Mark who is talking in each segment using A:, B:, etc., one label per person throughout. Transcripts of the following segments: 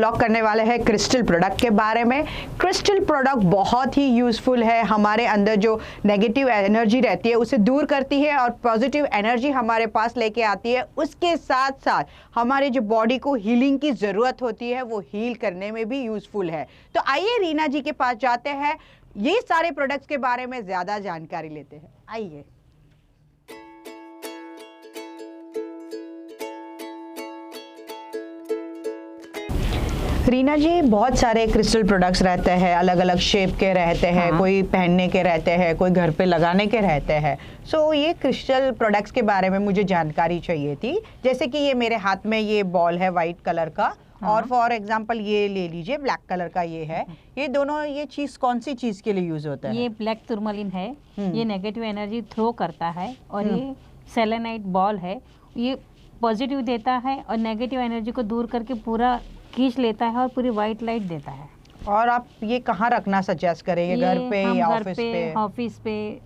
A: Blog करने वाले हैं क्रिस्टल प्रोडक्ट के बारे में। क्रिस्टल प्रोडक्ट बहुत ही यूज़फुल है, हमारे अंदर जो नेगेटिव एनर्जी रहती है उसे दूर करती है और पॉजिटिव एनर्जी हमारे पास लेके आती है। उसके साथ साथ हमारे जो बॉडी को हीलिंग की ज़रूरत होती है वो हील करने में भी यूज़फुल है। तो आइए रीना जी के पास जाते हैं, ये सारे प्रोडक्ट्स के बारे में ज़्यादा जानकारी लेते हैं। आइए। रीना जी, बहुत सारे क्रिस्टल प्रोडक्ट्स रहते हैं, अलग अलग शेप के रहते हैं, कोई पहनने के रहते हैं, कोई घर पे लगाने के रहते हैं। सो ये क्रिस्टल प्रोडक्ट्स के बारे में मुझे जानकारी चाहिए थी। जैसे कि ये मेरे हाथ में ये बॉल है वाइट कलर का, और फॉर एग्जांपल ये ले लीजिए ब्लैक कलर का ये है। ये दोनों, ये चीज कौन सी चीज के लिए यूज होता है?
B: ये ब्लैक टूरमलिन है, ये नेगेटिव एनर्जी थ्रो करता है, और ये सेलेनाइट बॉल है, ये पॉजिटिव देता है और नेगेटिव एनर्जी को दूर करके पूरा खींच लेता है और पूरी वाइट लाइट देता है।
A: और आप ये कहाँ रखना सजेस्ट करेंगे, घर पे या ऑफिस पे?
B: ऑफिस पे,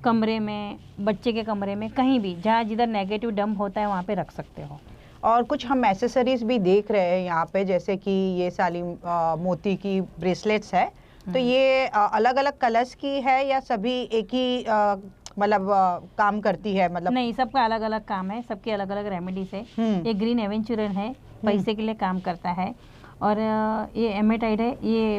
B: कमरे में, बच्चे के कमरे में, कहीं भी जहाँ जिधर नेगेटिव डंप होता है वहाँ पे रख सकते हो।
A: और कुछ हम एसेसरीज भी देख रहे हैं यहाँ पे, जैसे कि ये साली मोती की ब्रेसलेट्स है। तो ये अलग अलग कलर्स की है या सभी एक ही मतलब काम करती है? मतलब नहीं,
B: सबका अलग अलग काम है, सबके अलग अलग रेमेडीज है। ये ग्रीन एवेंचुरन है, पैसे के लिए काम करता है। और ये एमेटाइड है, ये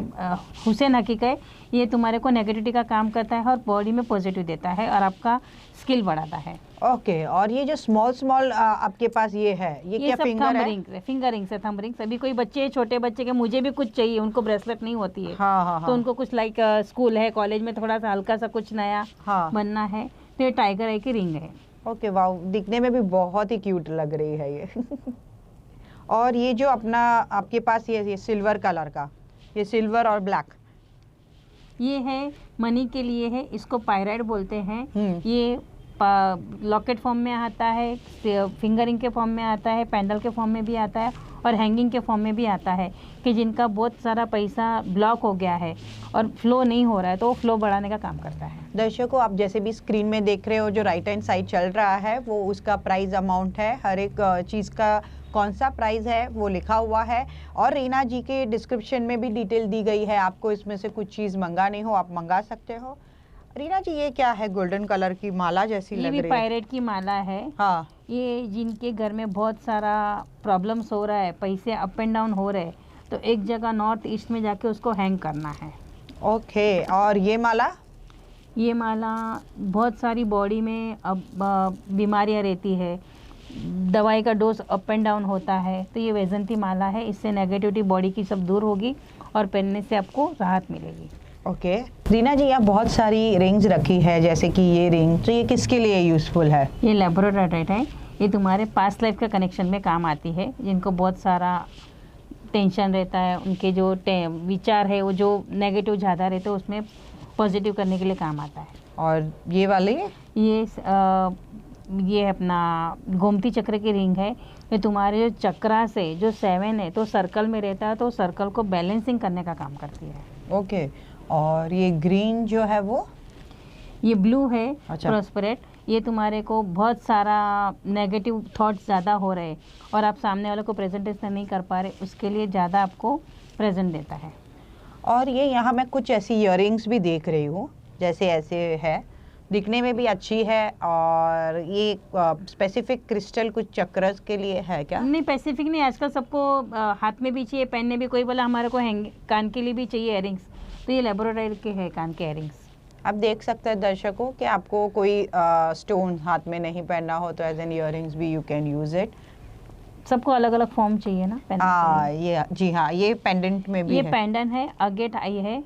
B: हुसैन हकीक है, ये तुम्हारे को नेगेटिविटी का काम करता है और बॉडी में पॉजिटिव देता है और आपका स्किल बढ़ाता है।
A: ओके। और ये जो स्मॉल स्मॉल आपके पास ये है, ये क्या फिंगर है?
B: फिंगर रिंग्स है, थंब रिंग्स। अभी कोई बच्चे, छोटे बच्चे के, मुझे भी कुछ चाहिए, उनको ब्रेसलेट नहीं होती है।
A: हाँ।
B: तो उनको कुछ लाइक स्कूल है, कॉलेज में थोड़ा सा हल्का सा कुछ नया बनना है, तो ये टाइगर आई की रिंग है।
A: ओके, वाह, दिखने में भी बहुत ही क्यूट लग रही है ये। और ये जो अपना आपके पास ये सिल्वर कलर का, ये सिल्वर और ब्लैक,
B: ये है मनी के लिए है, इसको पायराइड बोलते हैं। ये लॉकेट फॉर्म में आता है, फिंगरिंग के फॉर्म में आता है, पैंडल के फॉर्म में भी आता है और हैंगिंग के फॉर्म में भी आता है, कि जिनका बहुत सारा पैसा ब्लॉक हो गया है और फ्लो नहीं हो रहा है, तो वो फ्लो बढ़ाने का काम करता है।
A: दर्शकों, आप जैसे भी स्क्रीन में देख रहे हो, जो राइट हैंड साइड चल रहा है वो उसका प्राइस अमाउंट है, हर एक चीज़ का कौन सा प्राइस है वो लिखा हुआ है। और रीना जी के डिस्क्रिप्शन में भी डिटेल दी गई है, आपको इसमें से कुछ चीज़ मंगानी हो आप मंगा सकते हो। रीना जी, ये क्या है? गोल्डन कलर की माला जैसी लग रही है।
B: ये भी पायरेट की माला है।
A: हाँ।
B: ये जिनके घर में बहुत सारा प्रॉब्लम्स हो रहा है, पैसे अप एंड डाउन हो रहे हैं, तो एक जगह नॉर्थ ईस्ट में जाके उसको हैंग करना है।
A: ओके। और ये माला?
B: ये माला बहुत सारी बॉडी में अब बीमारियाँ रहती है, दवाई का डोज अप एंड डाउन होता है, तो ये वैजंती माला है। इससे नेगेटिविटी बॉडी की सब दूर होगी और पहनने से आपको राहत मिलेगी।
A: ओके। रीना जी, यहाँ बहुत सारी रिंग्स रखी है, जैसे कि ये रिंग, तो ये किसके लिए यूज़फुल है?
B: ये लैब्रोडाइट है, ये तुम्हारे पास्ट लाइफ का कनेक्शन में काम आती है। जिनको बहुत सारा टेंशन रहता है, उनके जो विचार है वो जो नेगेटिव ज़्यादा रहते हैं, उसमें पॉजिटिव करने के लिए काम आता है।
A: और ये वाली?
B: ये अपना गोमती चक्र की रिंग है। ये तुम्हारे जो चक्रा से जो 7 है तो सर्कल में रहता है, तो सर्कल को बैलेंसिंग करने का काम करती है।
A: ओके। और ये ग्रीन जो है वो?
B: ये ब्लू है।
A: अच्छा।
B: प्रॉस्पेरेट, ये तुम्हारे को बहुत सारा नेगेटिव थॉट्स ज़्यादा हो रहे और आप सामने वाले को प्रेजेंटेशन नहीं कर पा रहे, उसके लिए ज़्यादा आपको प्रेजेंट देता है।
A: और ये यहाँ मैं कुछ ऐसी इयररिंग्स भी देख रही हूँ, जैसे ऐसे है, दिखने में भी अच्छी है। और ये स्पेसिफिक क्रिस्टल कुछ चक्रस के लिए है क्या?
B: नहीं, स्पेसिफिक नहीं, आजकल सबको हाथ में भी चाहिए, पहनने भी। कोई बोला हमारे को कान के लिए भी चाहिए इयररिंग्स, तो ये लैब्रोडाइट के है कान के इयररिंग्स।
A: आप देख सकते हैं दर्शकों कि आपको कोई स्टोन हाथ में नहीं पहनना हो तो एज एन इयररिंग्स भी यू कैन यूज इट।
B: सबको अलग अलग फॉर्म चाहिए ना पहनने के लिए।
A: ये जी हाँ, ये पेंडेंट में भी
B: ये पेंडेंट है, अगेट आई है।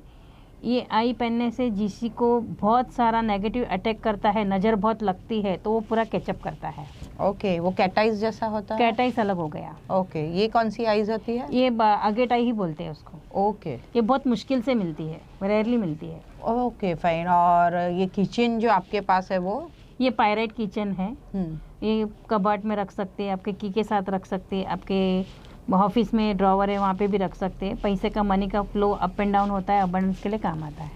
B: ये आई पहनने से जिसी को बहुत सारा नेगेटिव अटैक करता है, नज़र बहुत लगती है, तो वो पूरा कैचअप करता है।
A: ओके। वो कैटाइज जैसा होता है?
B: कैटाइज अलग हो गया।
A: ओके। ये कौन सी आइज होती है?
B: ये अगेट आई ही बोलते हैं उसको।
A: ओके।
B: ये बहुत मुश्किल से मिलती है, रेयरली मिलती है।
A: Okay, fine. और ये किचन जो आपके पास है वो?
B: ये पायरेट किचन है। ये कबर्ड में रख सकते हैं, आपके की के साथ रख सकते हैं, आपके ऑफिस में ड्रॉवर है वहाँ पे भी रख सकते हैं। पैसे का, मनी का फ्लो अप एंड डाउन होता है, अबंडेंस के लिए काम आता है।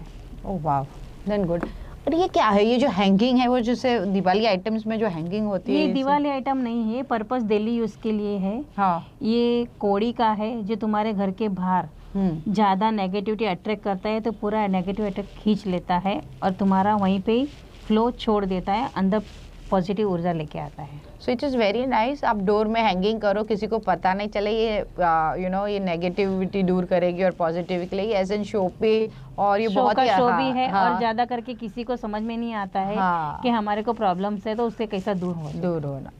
A: ओह वाह, देन गुड। और ये क्या है, ये जो हैंगिंग है वो जैसे दिवाली आइटम्स में जो हैंगिंग होती है?
B: ये दिवाली आइटम नहीं है, पर्पस डेली यूज के लिए है।
A: हाँ।
B: ये कौड़ी का है जो तुम्हारे घर के बाहर ज़्यादा नेगेटिविटी अट्रैक्ट करता है, तो पूरा नेगेटिव अट्रैक्ट खींच लेता है और तुम्हारा वहीं पे फ्लो छोड़ देता है, अंदर पॉजिटिव ऊर्जा लेके आता है।
A: So it is very nice. आप डोर में हैंगिंग करो, किसी को पता नहीं चले, ये ये नेगेटिविटी दूर करेगी और पॉजिटिव के लिए एज एन शो पे। और ये
B: शो
A: बहुत
B: का
A: ही
B: शो भी है।
A: हाँ,
B: और ज़्यादा करके किसी को समझ में नहीं आता है
A: हाँ,
B: कि हमारे को प्रॉब्लम्स है तो उससे कैसा दूर
A: होना।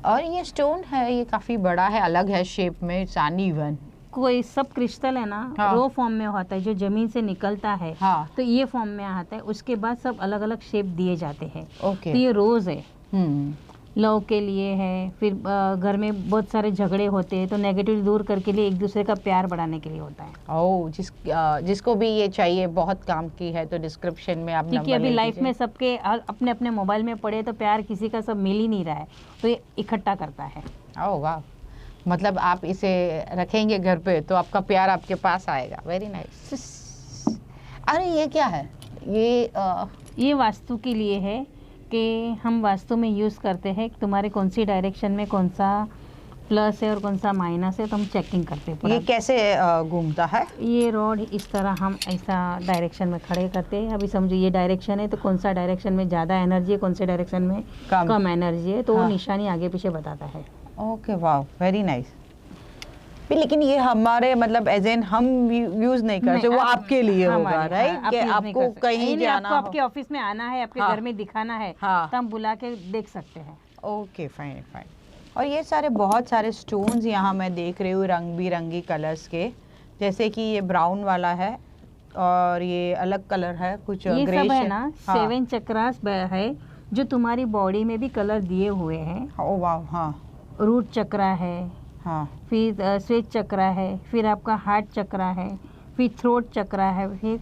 A: और ये स्टोन है, ये काफ़ी बड़ा है, अलग है शेप में, इट्स अनइवन।
B: कोई सब क्रिस्टल है ना,
A: हाँ।
B: रो फॉर्म में होता है, जो जमीन से निकलता है।
A: हाँ।
B: तो ये फॉर्म में आता है, उसके बाद सब अलग अलग शेप दिए जाते हैं।
A: ओके।
B: तो ये रोज है, लव के लिए है, फिर घर में बहुत सारे झगड़े होते हैं तो नेगेटिव दूर करके लिए एक दूसरे का प्यार बढ़ाने के लिए होता है।
A: ओह, जिसको भी ये चाहिए, बहुत काम की है, तो डिस्क्रिप्शन में आप
B: क्योंकि अभी लाइफ में सबके अपने अपने मोबाइल में पड़े तो प्यार किसी का सब मिल ही नहीं रहा है, तो ये इकट्ठा करता है।
A: ओह वाह, मतलब आप इसे रखेंगे घर पे तो आपका प्यार आपके पास आएगा। Very nice. अरे ये क्या है?
B: ये वास्तु के लिए है कि हम वास्तु में यूज़ करते हैं तुम्हारे कौन सी डायरेक्शन में कौन सा प्लस है और कौन सा माइनस है, तो हम चेकिंग करते हैं।
A: ये कैसे घूमता है?
B: ये रॉड इस तरह हम ऐसा डायरेक्शन में खड़े करते हैं। अभी समझो ये डायरेक्शन है तो कौन सा डायरेक्शन में ज़्यादा एनर्जी है, कौन से डायरेक्शन में कम एनर्जी है, तो वो निशानी आगे पीछे बताता है।
A: ओके, वाह, वेरी नाइस। लेकिन ये हमारे मतलब एज एन हम यूज नहीं करते, वो आपके लिए होगा, राइट? कि आपको कहीं जाना हो,
B: आपके ऑफिस में आना है, आपके घर में दिखाना है, तो हम बुला के देख सकते हैं।
A: Okay, fine fine. और ये सारे बहुत सारे स्टोन्स यहाँ मैं देख रही हूँ, रंग बिरंगी कलर्स के, जैसे कि ये ब्राउन वाला है और ये अलग कलर है कुछ ग्रे।
B: ये सब है ना 7 चक्रास है जो तुम्हारी बॉडी में भी कलर दिए हुए हैं।
A: ओह वाह। हाँ।
B: रूट चक्रा है,
A: हाँ,
B: फिर श्वेत चक्रा है, फिर आपका हार्ट चक्रा है, फिर थ्रोट चक्रा है, फिर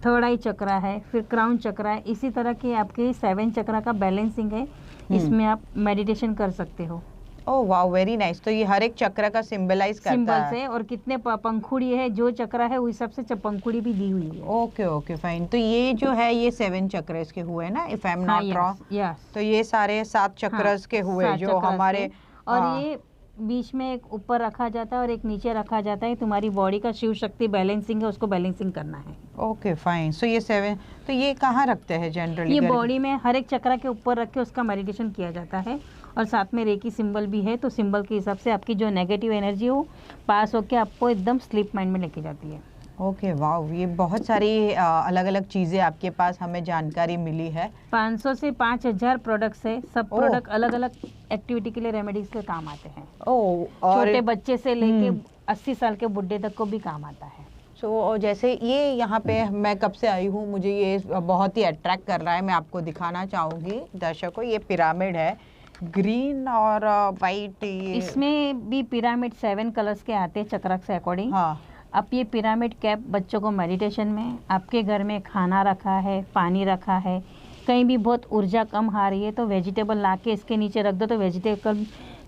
B: थर्ड आई चक्रा है, फिर क्राउन चक्रा है। इसी तरह के आपके 7 चक्रा का बैलेंसिंग है, इसमें आप मेडिटेशन कर सकते हो।
A: ओह वाह, वेरी नाइस। तो ये हर एक चक्र का सिंबलाइज करता
B: सिंबल्स है और कितने पंखुड़ी है, जो चक्रा है उस हिसाब से पंखुड़ी भी दी हुई है।
A: Okay okay, fine. तो ये जो है ये 7 चक्र इसके हुए ना, if I am not wrong. तो ये सारे 7 चक्र के हुए जो हमारे।
B: और ये बीच में एक ऊपर रखा जाता है और एक नीचे रखा जाता है। तुम्हारी बॉडी का शिव शक्ति बैलेंसिंग है, उसको बैलेंसिंग करना है।
A: Okay, fine. सो ये 7, तो ये कहाँ रखते हैं जनरली?
B: ये बॉडी में हर एक चक्रा के ऊपर रख के उसका मेडिटेशन किया जाता है। और साथ में रेकी सिंबल भी है, तो सिंबल के हिसाब से आपकी जो नेगेटिव एनर्जी हो पास होके आपको एकदम स्लीप माइंड में लेके जाती है।
A: ओके, वाह, ये बहुत सारी अलग अलग चीज़ें आपके पास हमें जानकारी मिली है।
B: 500 से 5000 प्रोडक्ट्स है, सब प्रोडक्ट अलग अलग एक्टिविटी के लिए, रेमेडीज के काम आते हैं।
A: और
B: छोटे बच्चे से लेके 80 साल के बुढ़े तक को भी काम आता है।
A: सो जैसे ये यहाँ पे मैं कब से आई हूँ, मुझे ये बहुत ही अट्रैक्ट कर रहा है। मैं आपको दिखाना चाहूँगी दर्शकों, ये पिरामिड है, ग्रीन और वाइट।
B: इसमें भी पिरामिड 7 कलर्स के आते हैं चक्र के अकॉर्डिंग।
A: हाँ।
B: अब ये पिरामिड कैप बच्चों को मेडिटेशन में, आपके घर में खाना रखा है, पानी रखा है, कहीं भी बहुत ऊर्जा कम आ रही है तो वेजिटेबल ला के इसके नीचे रख दो, तो वेजिटेबल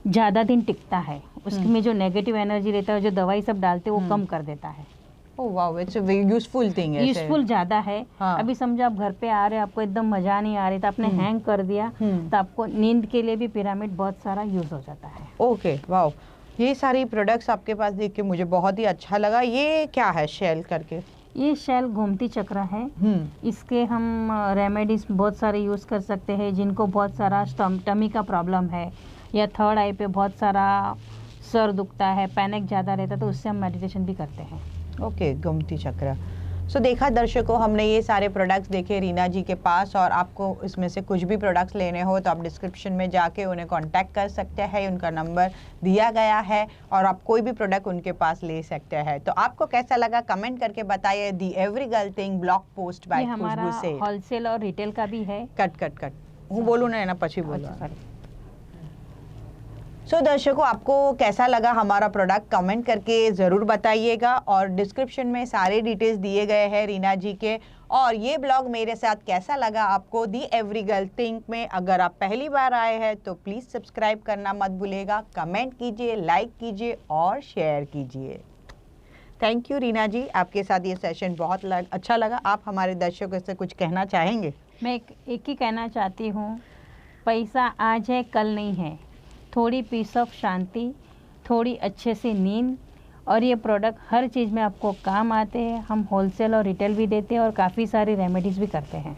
B: ज़्यादा दिन टिकता है। उसमें जो नेगेटिव एनर्जी रहता है, जो दवाई सब डालते हैं वो कम कर देता है।
A: ओह वाह, it's a very useful thing है।
B: यूजफुल ज़्यादा है।
A: हाँ।
B: अभी समझो आप घर पे आ रहे हो, आपको एकदम मज़ा नहीं आ रही, तो आपने हैंग कर दिया, तो आपको नींद के लिए भी पिरामिड बहुत सारा यूज़ हो जाता है।
A: ओके, वाह, ये सारी प्रोडक्ट्स आपके पास देख के मुझे बहुत ही अच्छा लगा। ये क्या है शेल करके?
B: ये शेल गोमती चक्र है। इसके हम रेमेडीज बहुत सारे यूज़ कर सकते हैं। जिनको बहुत सारा टमी का प्रॉब्लम है या थर्ड आई पे बहुत सारा सर दुखता है, पैनिक ज़्यादा रहता है, तो उससे हम मेडिटेशन भी करते हैं।
A: ओके, गोमती चक्र। सो देखा दर्शकों, हमने ये सारे प्रोडक्ट्स देखे रीना जी के पास, और आपको इसमें से कुछ भी प्रोडक्ट्स लेने हो तो आप डिस्क्रिप्शन में जाके उन्हें कांटेक्ट कर सकते हैं, उनका नंबर दिया गया है, और आप कोई भी प्रोडक्ट उनके पास ले सकते हैं। तो आपको कैसा लगा कमेंट करके बताइए। The every girl thing blog post by Khushboo से।
B: होलसेल और रिटेल का भी है।
A: कट हूँ बोलूँ ना पछी बोलो। सो दर्शकों, आपको कैसा लगा हमारा प्रोडक्ट कमेंट करके ज़रूर बताइएगा, और डिस्क्रिप्शन में सारे डिटेल्स दिए गए हैं रीना जी के। और ये ब्लॉग मेरे साथ कैसा लगा आपको दी एवरी गर्ल थिंक में, अगर आप पहली बार आए हैं तो प्लीज़ सब्सक्राइब करना मत भूलिएगा, कमेंट कीजिए, लाइक कीजिए और शेयर कीजिए। थैंक यू रीना जी, आपके साथ ये सेशन बहुत अच्छा लगा। आप हमारे दर्शकों से कुछ कहना चाहेंगे?
B: मैं एक ही कहना चाहती हूँ, पैसा आज है कल नहीं है। थोड़ी पीस ऑफ शांति, थोड़ी अच्छे से नींद, और ये प्रोडक्ट हर चीज़ में आपको काम आते हैं। हम होलसेल और रिटेल भी देते हैं और काफ़ी सारी रेमेडीज़ भी करते हैं।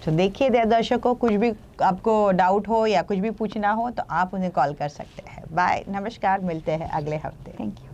A: तो देखिए दर्शकों, कुछ भी आपको डाउट हो या कुछ भी पूछना हो तो आप उन्हें कॉल कर सकते हैं। बाय, नमस्कार, मिलते हैं अगले हफ्ते।
B: Thank you.